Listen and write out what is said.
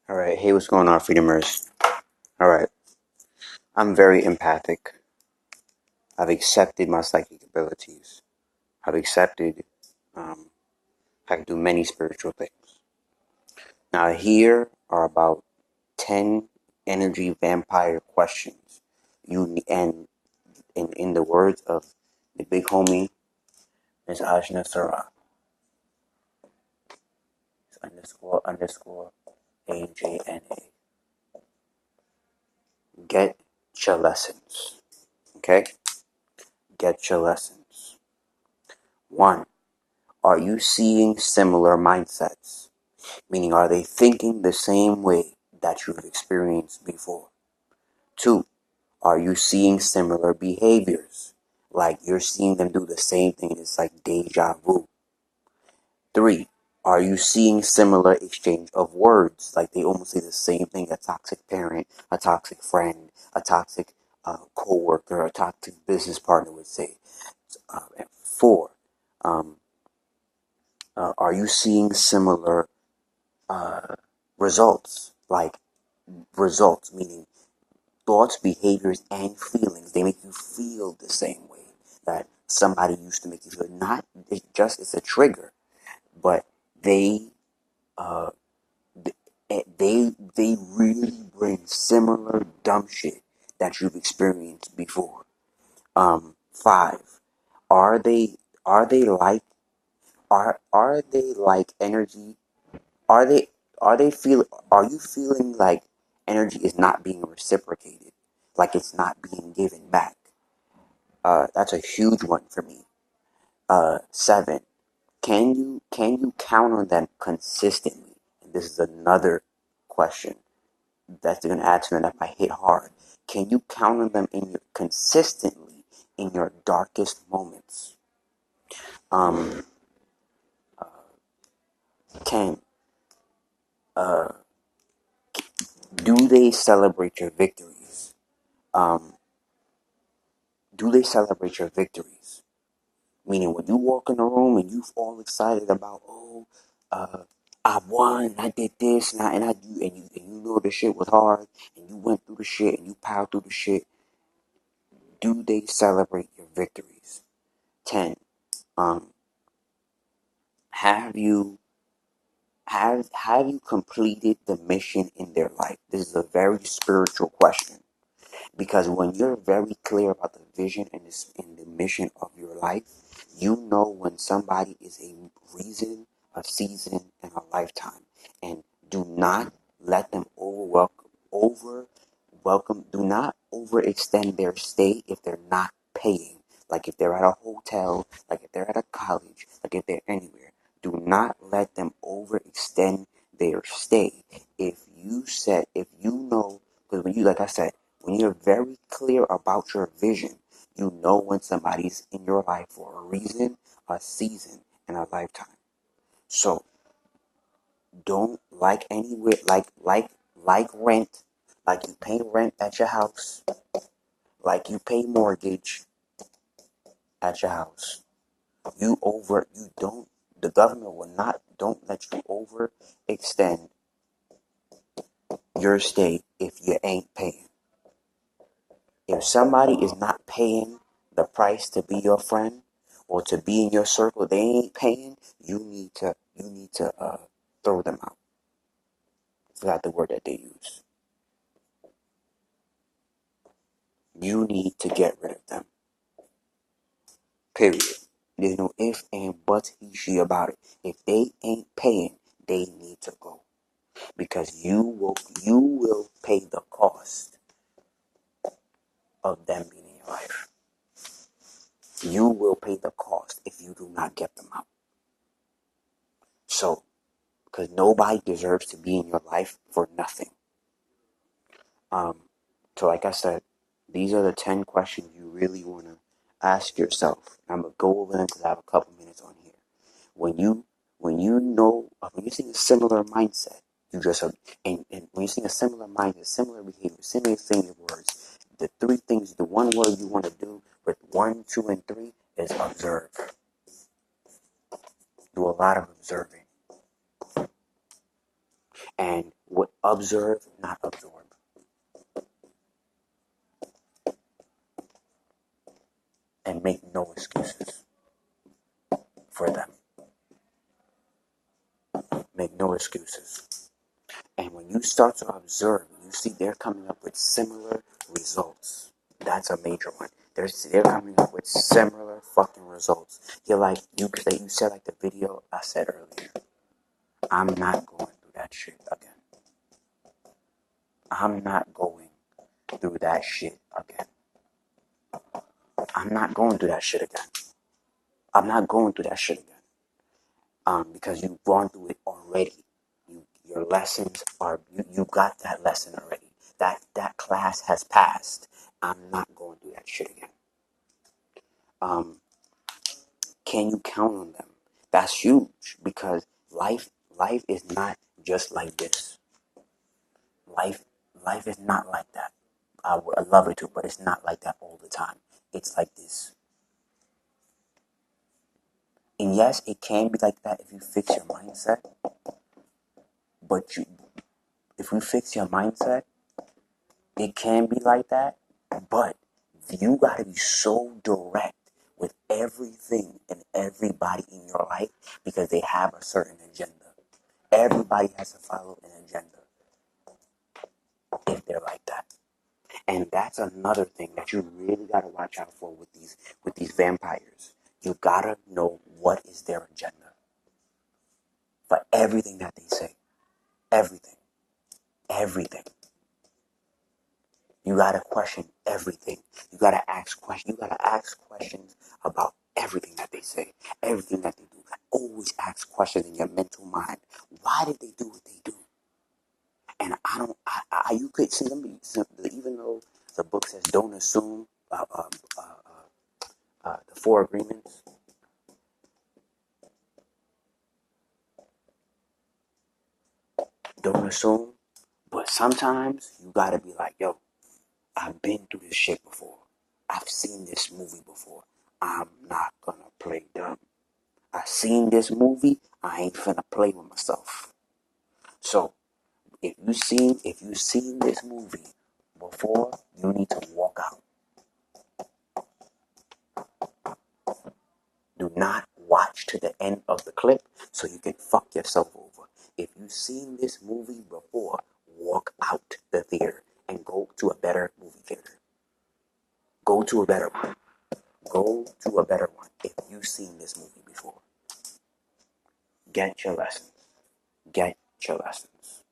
All right. Hey, what's going on, Freedomers? All right. I'm very empathic. I've accepted my psychic abilities. I've accepted um, I can do many spiritual things. Now, here are about 10 energy vampire questions. In the words of the big homie, Ms. Ajna Sarah, underscore AJNA. Get your lessons. Okay? Get your lessons. One, are you seeing similar mindsets? Meaning, are they thinking the same way that you've experienced before? Two, are you seeing similar behaviors? Like you're seeing them do the same thing. It's like deja vu. Three, are you seeing similar exchange of words? Like they almost say the same thing a toxic parent, a toxic friend, a toxic co-worker, a toxic business partner would say. And four, um, are you seeing similar results? Like results, meaning thoughts, behaviors, and feelings. They make you feel the same way that somebody used to make you feel. Not it's a trigger, but they uh they really bring similar dumb shit that you've experienced before. Five. Are they are they like are they like energy? Are they are they feel are you feeling like energy is not being reciprocated? Like it's not being given back? That's a huge one for me. Seven. Can you count on them consistently? And this is another question that's going to add to it if I hit hard. Can you count on them consistently in your darkest moments? Um, can do they celebrate your victories? Um, do they celebrate your victories? Meaning, when you walk in the room and you all excited about, uh, I won, I did this, and you know the shit was hard, and you went through the shit, and you plowed through the shit. Do they celebrate your victories? 10. Um, have you have you completed the mission in their life? This is a very spiritual question. Because when you're very clear about the vision and the mission of your life, you know when somebody is a reason, a season, and a lifetime. And do not let them do not overextend their stay if they're not paying. Like if they're at a hotel, like if they're at a college, like if they're anywhere. Do not let them overextend their stay. If you know, because when you, like I said, when you're very clear about your vision, you know when somebody's in your life for a reason, a season, and a lifetime. So don't like anywhere like rent, like you pay rent at your house, like you pay mortgage at your house. You don't the government will not don't let you overextend your stay if you ain't paying. If somebody is not paying the price to be your friend or to be in your circle, they ain't paying, you need to throw them out. Forgot the word that they use. You need to get rid of them. Period. There's no if and buts he she about it. If they ain't paying, they need to go. Because you will pay the cost of them being in your life. You will pay the cost if you do not get them out. So, because nobody deserves to be in your life for nothing. Um, so like I said, these are the 10 questions you really want to ask yourself. I'm gonna go over them because I have a couple minutes on here. When you when you see a similar mindset, you just and when you see a similar mindset, similar behavior, similar thing of words, the one word you want to do with 1, 2, and 3 is observe. Do a lot of observing. And Observe, not absorb. And make no excuses for them. Make no excuses. And when you start to observe, you see they're coming up with similar results. That's a major one. They're coming up with similar fucking results. You're like, you said like the video I said earlier. I'm not going through that shit again. I'm not going through that shit again. I'm not going through that shit again. I'm not going through that shit again. Because you've gone through it already. Your lessons are, you got that lesson already. That class has passed. I'm not going through that shit again. Can you count on them? That's huge because life is not just like this. Life life is not like that. I would love it to, but it's not like that all the time. It's like this. And yes, it can be like that if you fix your mindset. But if you fix your mindset, it can be like that. But you gotta be so direct with everything and everybody in your life because they have a certain agenda. Everybody has to follow an agenda if they're like that. And that's another thing that you really gotta watch out for with these vampires. You gotta know what is their agenda for everything that they say. Everything. Everything. You gotta question everything. You gotta ask questions. You gotta ask questions about everything that they say, everything that they do. Always ask questions in your mental mind. Why did they do what they do? And I don't. You could see them. Even though the book says don't assume the four agreements. Don't assume. But sometimes you gotta be like, yo, I've been through this shit before. I've seen this movie before. I'm not gonna play dumb. I seen this movie. I ain't finna play with myself. So if you seen this movie before, you need to walk out. Do not watch to the end of the clip so you can fuck yourself over. If you seen this movie before, walk out the theater and go to a better movie theater. Go to a better one. Go to a better one if you've seen this movie before. Get your lessons. Get your lessons.